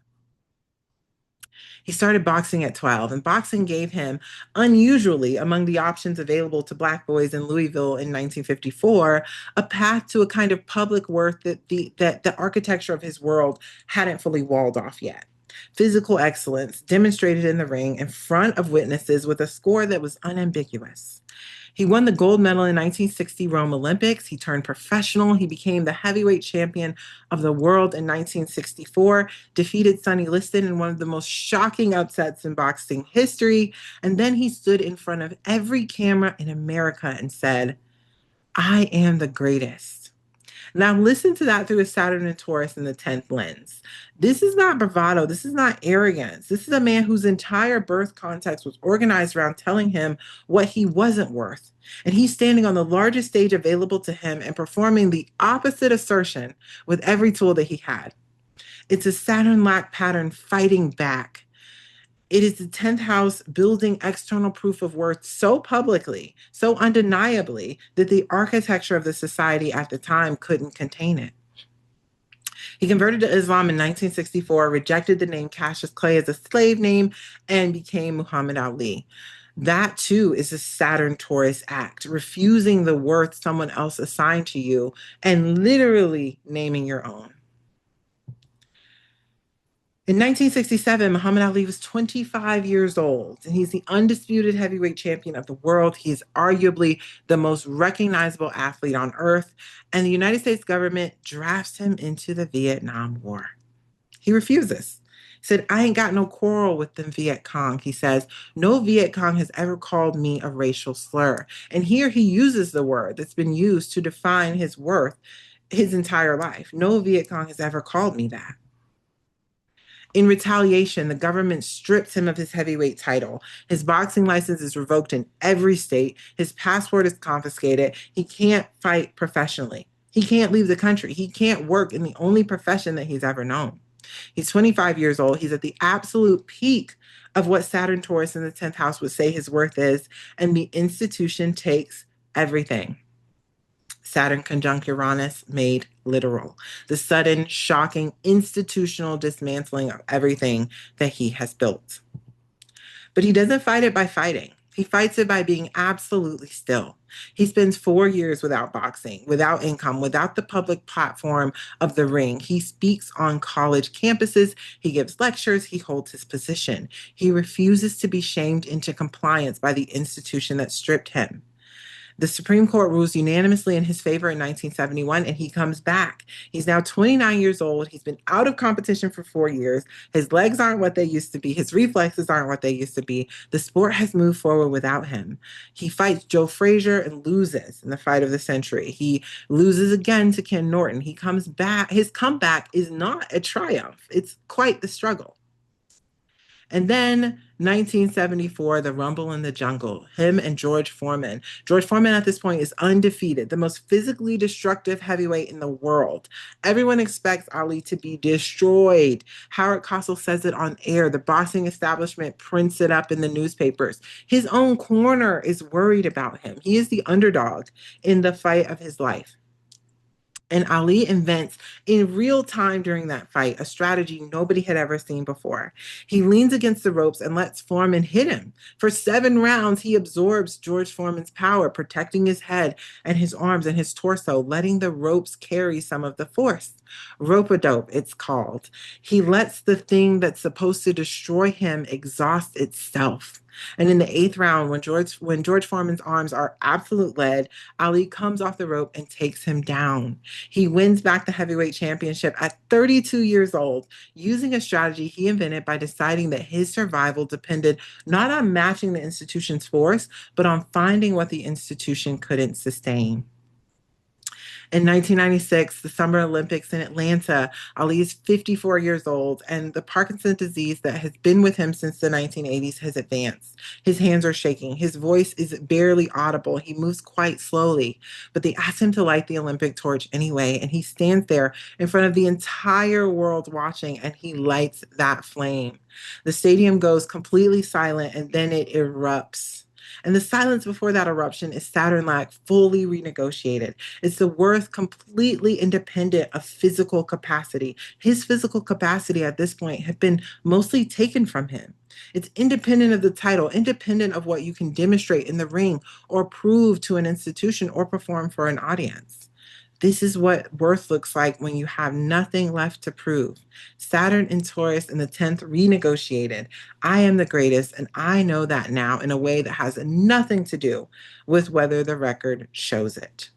He started boxing at 12, and boxing gave him, unusually among the options available to Black boys in Louisville in 1954, a path to a kind of public worth that the architecture of his world hadn't fully walled off yet. Physical excellence demonstrated in the ring in front of witnesses with a score that was unambiguous. He won the gold medal in 1960 Rome Olympics. He turned professional. He became the heavyweight champion of the world in 1964, defeated Sonny Liston in one of the most shocking upsets in boxing history. And then he stood in front of every camera in America and said, I am the greatest. Now, listen to that through a Saturn and Taurus in the 10th lens. This is not bravado. This is not arrogance. This is a man whose entire birth context was organized around telling him what he wasn't worth. And he's standing on the largest stage available to him and performing the opposite assertion with every tool that he had. It's a Saturn lack pattern fighting back. It is the 10th house building external proof of worth so publicly, so undeniably, that the architecture of the society at the time couldn't contain it. He converted to Islam in 1964, rejected the name Cassius Clay as a slave name, and became Muhammad Ali. That too is a Saturn Taurus act, refusing the worth someone else assigned to you and literally naming your own. In 1967, Muhammad Ali was 25 years old, and he's the undisputed heavyweight champion of the world. He's arguably the most recognizable athlete on earth, and the United States government drafts him into the Vietnam War. He refuses. He said, I ain't got no quarrel with them Viet Cong. He says, no Viet Cong has ever called me a racial slur. And here he uses the word that's been used to define his worth his entire life. No Viet Cong has ever called me that. In retaliation, the government strips him of his heavyweight title. His boxing license is revoked in every state. His passport is confiscated. He can't fight professionally. He can't leave the country. He can't work in the only profession that he's ever known. He's 25 years old. He's at the absolute peak of what Saturn Taurus in the 10th house would say his worth is, and the institution takes everything. Saturn conjunct Uranus made literal. The sudden, shocking, institutional dismantling of everything that he has built. But he doesn't fight it by fighting. He fights it by being absolutely still. He spends 4 years without boxing, without income, without the public platform of the ring. He speaks on college campuses. He gives lectures. He holds his position. He refuses to be shamed into compliance by the institution that stripped him. The Supreme Court rules unanimously in his favor in 1971, and he comes back. He's now 29 years old. He's been out of competition for 4 years. His legs aren't what they used to be. His reflexes aren't what they used to be. The sport has moved forward without him. He fights Joe Frazier and loses in the fight of the century. He loses again to Ken Norton. He comes back. His comeback is not a triumph. It's quite the struggle. And then 1974, the Rumble in the Jungle, him and George Foreman. George Foreman at this point is undefeated, the most physically destructive heavyweight in the world. Everyone expects Ali to be destroyed. Howard Cosell says it on air. The boxing establishment prints it up in the newspapers. His own corner is worried about him. He is the underdog in the fight of his life. And Ali invents in real time during that fight a strategy nobody had ever seen before. He leans against the ropes and lets Foreman hit him. For 7 rounds, he absorbs George Foreman's power, protecting his head and his arms and his torso, letting the ropes carry some of the force. Rope-a-dope, it's called. He lets the thing that's supposed to destroy him exhaust itself. And in the 8th round, when George Foreman's arms are absolute lead, Ali comes off the rope and takes him down. He wins back the heavyweight championship at 32 years old, using a strategy he invented by deciding that his survival depended not on matching the institution's force, but on finding what the institution couldn't sustain. In 1996, the Summer Olympics in Atlanta, Ali is 54 years old, and the Parkinson's disease that has been with him since the 1980s has advanced. His hands are shaking. His voice is barely audible. He moves quite slowly, but they ask him to light the Olympic torch anyway, and he stands there in front of the entire world watching, and he lights that flame. The stadium goes completely silent, and then it erupts. And the silence before that eruption is Saturn-like, fully renegotiated. It's the worth completely independent of physical capacity. His physical capacity at this point had been mostly taken from him. It's independent of the title, independent of what you can demonstrate in the ring or prove to an institution or perform for an audience. This is what worth looks like when you have nothing left to prove. Saturn and Taurus in the 10th renegotiated. I am the greatest, and I know that now in a way that has nothing to do with whether the record shows it.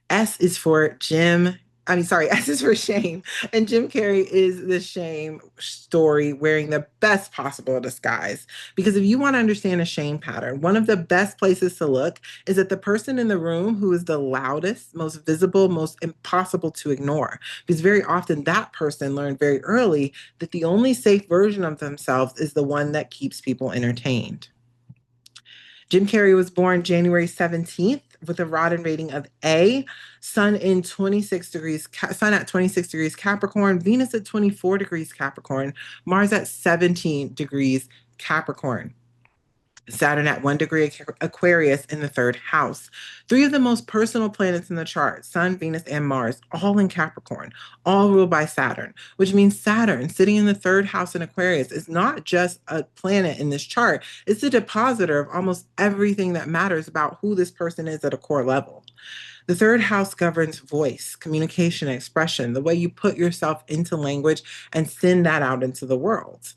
S is for Jim. S is for shame. And Jim Carrey is the shame story wearing the best possible disguise. Because if you want to understand a shame pattern, one of the best places to look is at the person in the room who is the loudest, most visible, most impossible to ignore. Because very often that person learned very early that the only safe version of themselves is the one that keeps people entertained. Jim Carrey was born January 17th with a Rodden rating of A, Sun at 26 degrees Capricorn, Venus at 24 degrees Capricorn, Mars at 17 degrees Capricorn. Saturn at 1 degree Aquarius in the 3rd house. 3 of the most personal planets in the chart, Sun, Venus, and Mars, all in Capricorn, all ruled by Saturn, which means Saturn sitting in the 3rd house in Aquarius is not just a planet in this chart, it's the depositor of almost everything that matters about who this person is at a core level. The 3rd house governs voice, communication, expression, the way you put yourself into language and send that out into the world.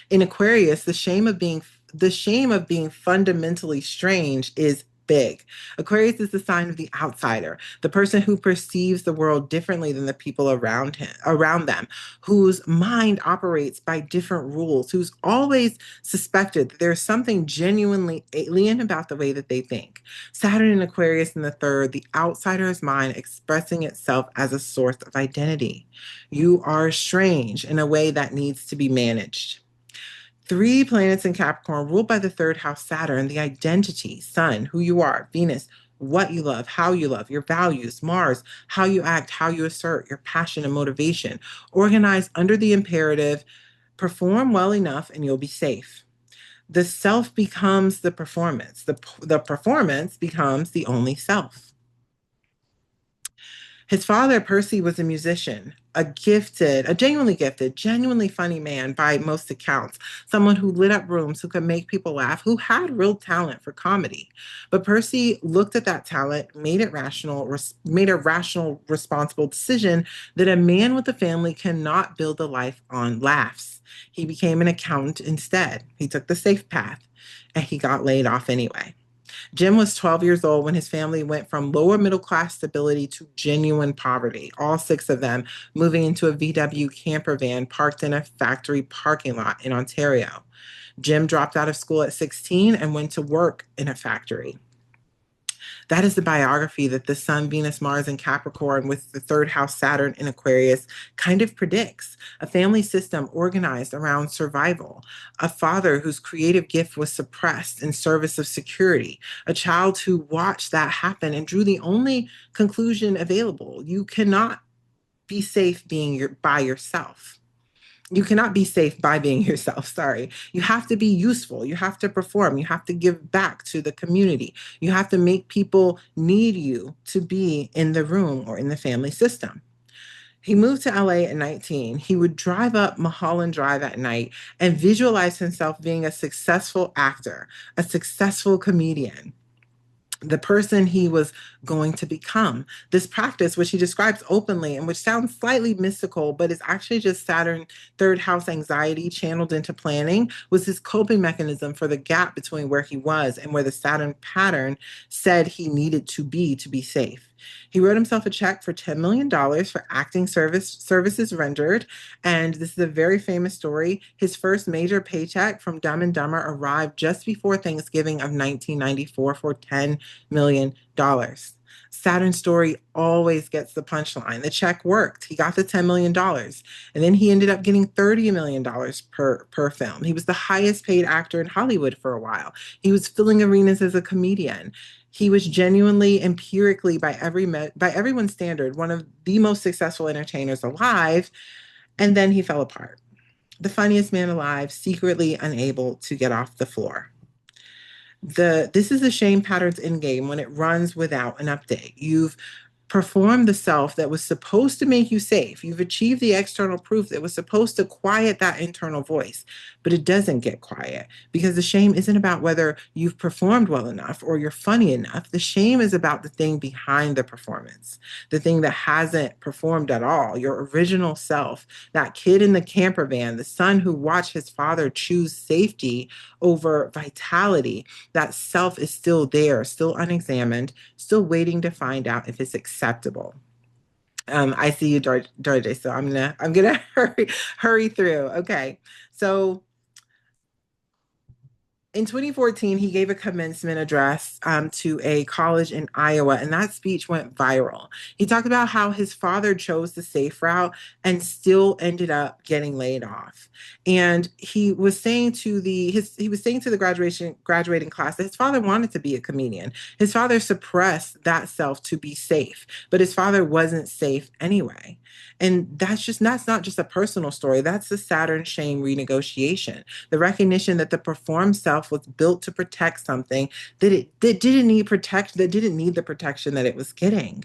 In Aquarius, the shame of being fundamentally strange is big. Aquarius is the sign of the outsider, the person who perceives the world differently than the people around them, whose mind operates by different rules, who's always suspected that there's something genuinely alien about the way that they think. Saturn in Aquarius in the 3rd, the outsider's mind expressing itself as a source of identity. You are strange in a way that needs to be managed. 3 planets in Capricorn ruled by the 3rd house Saturn, the identity, Sun, who you are, Venus, what you love, how you love, your values, Mars, how you act, how you assert, your passion and motivation, organized under the imperative, perform well enough and you'll be safe. The self becomes the performance. The performance becomes the only self. His father, Percy, was a musician, a genuinely gifted, genuinely funny man by most accounts, someone who lit up rooms, who could make people laugh, who had real talent for comedy. But Percy looked at that talent, made a rational, responsible decision that a man with a family cannot build a life on laughs. He became an accountant instead. He took the safe path. and he got laid off anyway. Jim was 12 years old when his family went from lower middle class stability to genuine poverty, all six of them moving into a VW camper van parked in a factory parking lot in Ontario. Jim dropped out of school at 16 and went to work in a factory. That is the biography that the Sun, Venus, Mars, and Capricorn, with the third house Saturn in Aquarius, kind of predicts. A family system organized around survival, a father whose creative gift was suppressed in service of security, a child who watched that happen and drew the only conclusion available. You cannot be safe by yourself. You cannot be safe by being yourself. Sorry. You have to be useful. You have to perform. You have to give back to the community. You have to make people need you to be in the room or in the family system. He moved to LA at 19. He would drive up Mulholland Drive at night and visualize himself being a successful actor, a successful comedian, the person he was going to become. This practice, which he describes openly and which sounds slightly mystical, but is actually just Saturn third house anxiety channeled into planning, was his coping mechanism for the gap between where he was and where the Saturn pattern said he needed to be safe. He wrote himself a check for $10 million for acting services rendered. And this is a very famous story. His first major paycheck from Dumb and Dumber arrived just before Thanksgiving of 1994 for $10 million. Saturn's story always gets the punchline. The check worked. He got the $10 million. And then he ended up getting $30 million per film. He was the highest paid actor in Hollywood for a while. He was filling arenas as a comedian. He was genuinely, empirically, by everyone's standard, one of the most successful entertainers alive. And then he fell apart. The funniest man alive, secretly unable to get off the floor. This is the shame patterns in game when it runs without an update. You've performed the self that was supposed to make you safe. You've achieved the external proof that was supposed to quiet that internal voice, but it doesn't get quiet because the shame isn't about whether you've performed well enough or you're funny enough. The shame is about the thing behind the performance, the thing that hasn't performed at all, your original self, that kid in the camper van, the son who watched his father choose safety over vitality. That self is still there, still unexamined, still waiting to find out if it's acceptable. I see you, George. So I'm gonna hurry through. Okay, so in 2014, he gave a commencement address to a college in Iowa, and that speech went viral. He talked about how his father chose the safe route and still ended up getting laid off. And he was saying to the graduating class that his father wanted to be a comedian. His father suppressed that self to be safe, but his father wasn't safe anyway. And that's not just a personal story. That's the Saturn shame renegotiation, the recognition that the performed self was built to protect something that didn't need the protection that it was getting.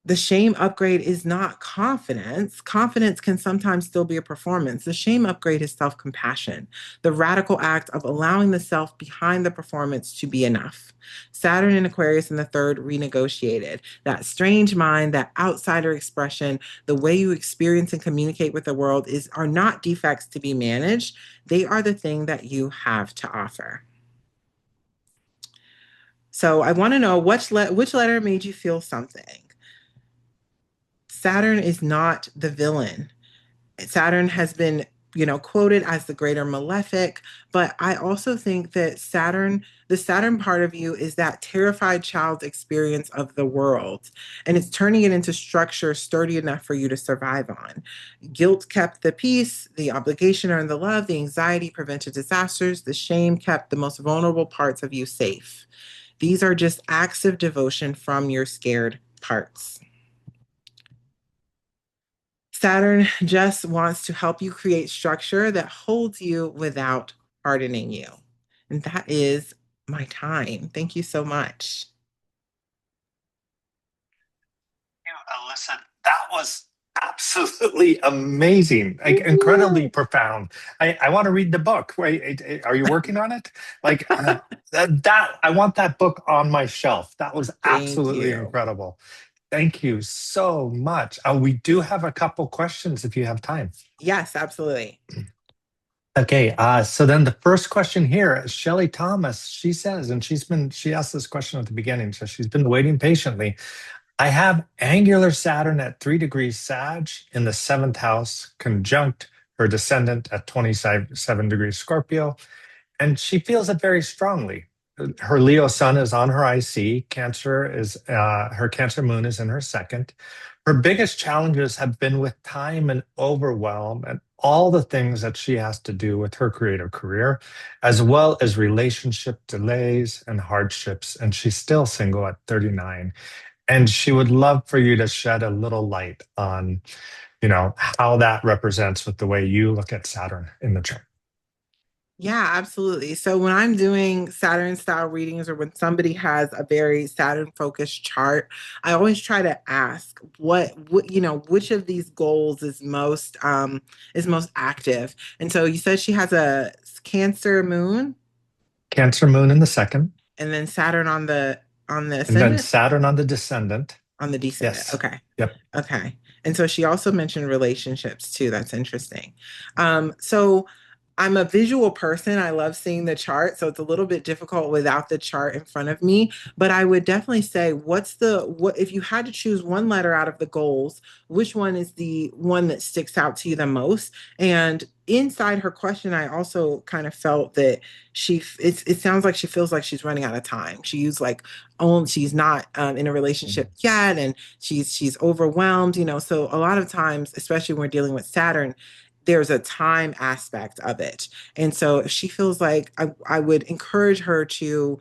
The shame upgrade is not confidence. Confidence can sometimes still be a performance. The shame upgrade is self compassion, the radical act of allowing the self behind the performance to be enough. Saturn in Aquarius in the third renegotiated. That strange mind, that outsider expression, the way you experience and communicate with the world are not defects to be managed. They are the thing that you have to offer. So I want to know which letter made you feel something. Saturn is not the villain. Saturn has been, quoted as the greater malefic, but I also think that the Saturn part of you is that terrified child's experience of the world, and it's turning it into structure sturdy enough for you to survive on. Guilt kept the peace, the obligation earned the love, the anxiety prevented disasters, the shame kept the most vulnerable parts of you safe. These are just acts of devotion from your scared parts. Saturn just wants to help you create structure that holds you without hardening you. And that is my time. Thank you so much. Alyssa, that was absolutely amazing, like incredibly profound. I want to read the book. Wait, are you working on it? Like that, I want that book on my shelf. That was Thank absolutely you. incredible. Thank you so much. We do have a couple questions if you have time. Yes, absolutely. Okay, so then the first question here, Shelley Thomas, she says, and she asked this question at the beginning, so she's been waiting patiently. I have angular Saturn at 3 degrees Sag in the seventh house, conjunct her descendant at 27 degrees Scorpio, and she feels it very strongly. Her Leo sun is on her IC. Her Cancer moon is in her second. Her biggest challenges have been with time and overwhelm and all the things that she has to do with her creative career, as well as relationship delays and hardships. And she's still single at 39. And she would love for you to shed a little light on, how that represents with the way you look at Saturn in the chart. Yeah, absolutely. So when I'm doing Saturn style readings or when somebody has a very Saturn focused chart, I always try to ask which of these goals is most active. And so you said she has a Cancer moon Cancer moon in the second, and then Saturn on the and then ascendant. Saturn on the descendant. On the descendant. Yes. Okay. Yep. Okay. And so she also mentioned relationships too. That's interesting. So I'm a visual person. I love seeing the chart. So it's a little bit difficult without the chart in front of me. But I would definitely say, what if you had to choose one letter out of the goals, which one is the one that sticks out to you the most? And inside her question, I also kind of felt that it sounds like she feels like she's running out of time. She used like, oh, she's not in a relationship yet, and she's overwhelmed, so a lot of times, especially when we're dealing with Saturn, there's a time aspect of it. And so if she feels like, I would encourage her to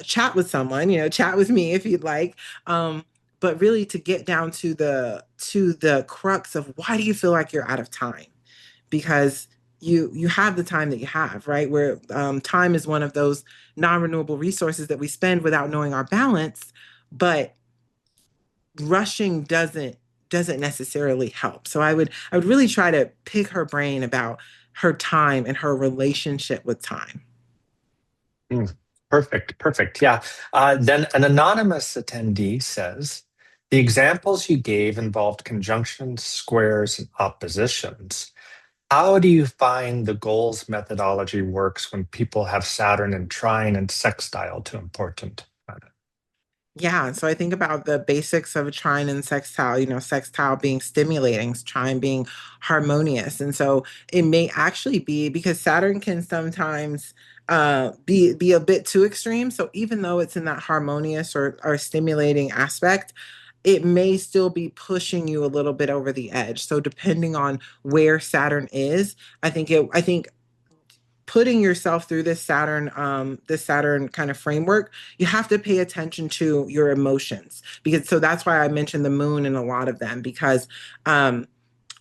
chat with someone, chat with me if you'd like, but really to get down to the crux of, why do you feel like you're out of time? Because you have the time that you have, right? Where time is one of those non-renewable resources that we spend without knowing our balance, but rushing doesn't necessarily help. So I would really try to pick her brain about her time and her relationship with time. Mm, perfect. Perfect. Yeah. Then an anonymous attendee says, the examples you gave involved conjunctions, squares, and oppositions. How do you find the goals methodology works when people have Saturn in trine and sextile to important? Yeah, so I think about the basics of a trine and sextile, sextile being stimulating, trine being harmonious. And so it may actually be because Saturn can sometimes be a bit too extreme. So even though it's in that harmonious or stimulating aspect, it may still be pushing you a little bit over the edge. So depending on where Saturn is, I think putting yourself through this Saturn kind of framework, you have to pay attention to your emotions, because so that's why I mentioned the moon in a lot of them, because um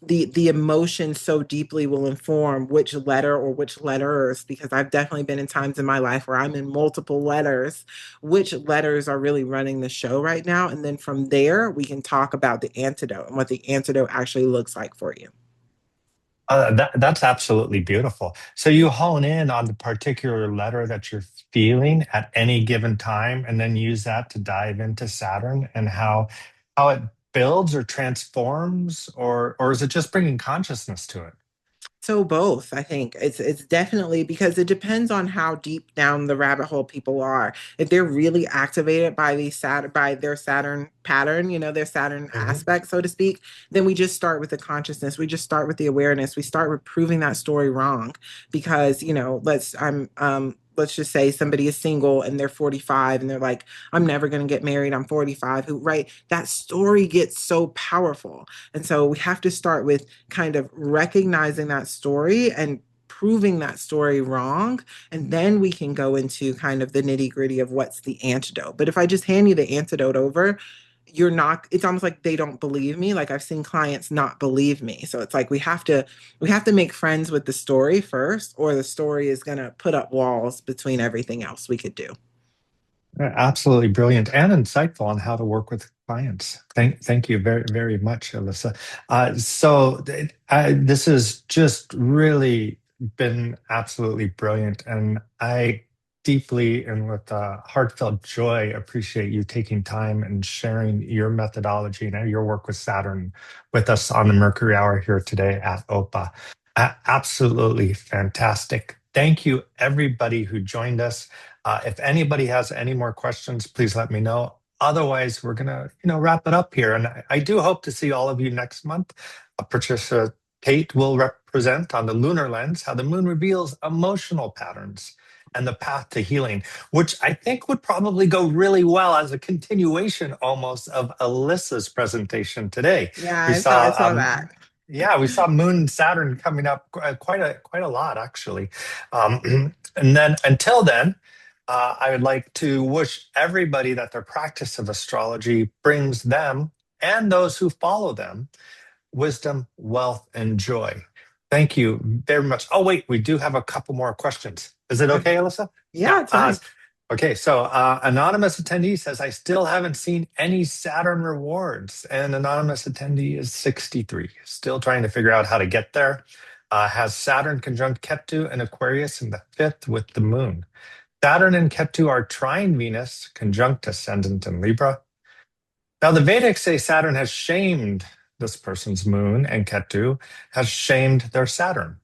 the emotion so deeply will inform which letter or which letters, because I've definitely been in times in my life where I'm in multiple letters, which letters are really running the show right now. And then from there, we can talk about the antidote and what the antidote actually looks like for you. That's absolutely beautiful. So you hone in on the particular letter that you're feeling at any given time, and then use that to dive into Saturn and how it builds or transforms, or is it just bringing consciousness to it? So both, I think it's definitely, because it depends on how deep down the rabbit hole people are. If they're really activated by by their Saturn pattern, their Saturn Mhm. aspect, so to speak, then we just start with the consciousness. We just start with the awareness. We start with proving that story wrong, because let's just say somebody is single and they're 45 and they're like, I'm never going to get married. I'm 45. Who, right? That story gets so powerful. And so we have to start with kind of recognizing that story and proving that story wrong. And then we can go into kind of the nitty gritty of what's the antidote. But if I just hand you the antidote over, you're not, it's almost like they don't believe me. Like I've seen clients not believe me. So it's like we have to make friends with the story first, or the story is going to put up walls between everything else we could do. Absolutely brilliant and insightful on how to work with clients. Thank you very, very much, Alyssa. This has just really been absolutely brilliant. And I deeply and with heartfelt joy appreciate you taking time and sharing your methodology and your work with Saturn with us on the Mercury Hour here today at OPA. Absolutely fantastic. Thank you, everybody who joined us. If anybody has any more questions, please let me know. Otherwise, we're gonna, wrap it up here. And I do hope to see all of you next month. Patricia Tate will represent on the lunar lens how the moon reveals emotional patterns and the path to healing, which I think would probably go really well as a continuation almost of Alyssa's presentation today. Yeah, We I saw saw that. yeah, we saw Moon and Saturn coming up quite a lot actually. And then until then, I would like to wish everybody that their practice of astrology brings them and those who follow them wisdom, wealth, and joy. Thank you very much. Oh, wait, we do have a couple more questions. Is it Okay. okay, Alyssa? Yeah, Yeah. it's fine. Okay, so anonymous attendee says, I still haven't seen any Saturn rewards. And anonymous attendee is 63, still trying to figure out how to get there. Has Saturn conjunct Ketu and Aquarius in the fifth with the moon. Saturn and Ketu are trine Venus, conjunct ascendant in Libra. Now, the Vedics say Saturn has shamed this person's moon, and Ketu has shamed their Saturn.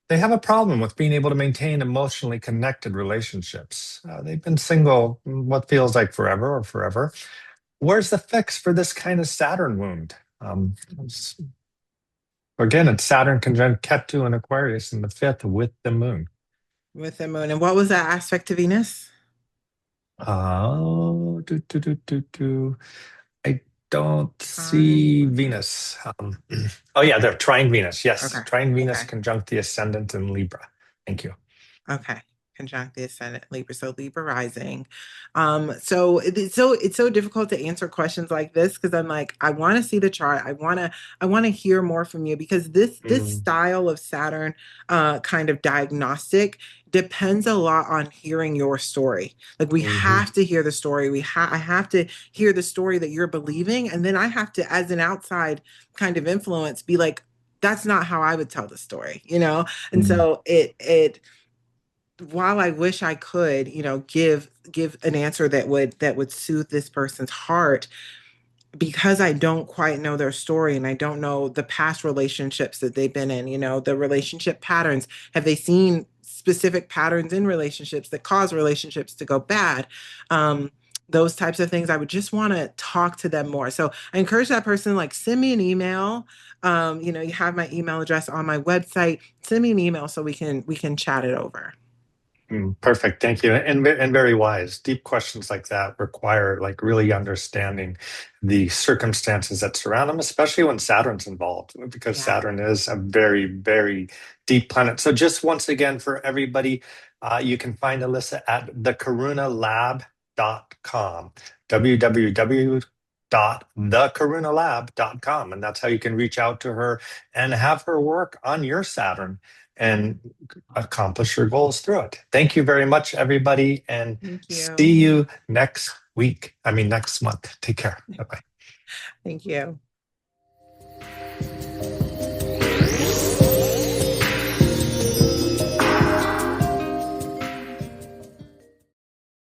They have a problem with being able to maintain emotionally connected relationships. They've been single what feels like forever or forever. Where's the fix for this kind of Saturn wound? Again, it's Saturn conjunct Ketu and Aquarius in the fifth with the moon. With the moon. And what was that aspect to Venus? Oh, I don't see Trine. Venus. Oh, yeah, they're trine Venus. Yes, Okay. trine Venus Okay. conjunct the ascendant in Libra. Thank you. Okay. Conjunct the ascendant Libra, so Libra rising. So it's so difficult to answer questions like this because I'm like, I want to see the chart. I want to hear more from you because this Mm, style of Saturn kind of diagnostic depends a lot on hearing your story. Like we mhm, have to hear the story. I have to hear the story that you're believing, and then I have to, as an outside kind of influence, be like, that's not how I would tell the story, you know? And mm, so it while I wish I could, give an answer that would soothe this person's heart, because I don't quite know their story and I don't know the past relationships that they've been in, the relationship patterns. Have they seen specific patterns in relationships that cause relationships to go bad? Those types of things. I would just want to talk to them more. So I encourage that person, like, send me an email. You have my email address on my website. Send me an email so we can chat it over. Perfect. Thank you. And very wise. Deep questions like that require like really understanding the circumstances that surround them, especially when Saturn's involved, because Yeah. Saturn is a very, very deep planet. So just once again, for everybody, you can find Alyssa at thekarunalab.com, www.thekarunalab.com. And that's how you can reach out to her and have her work on your Saturn and accomplish your goals through it. Thank you very much, everybody, and Thank see you. you next week. I mean, next month. Take care. Bye bye. Thank you.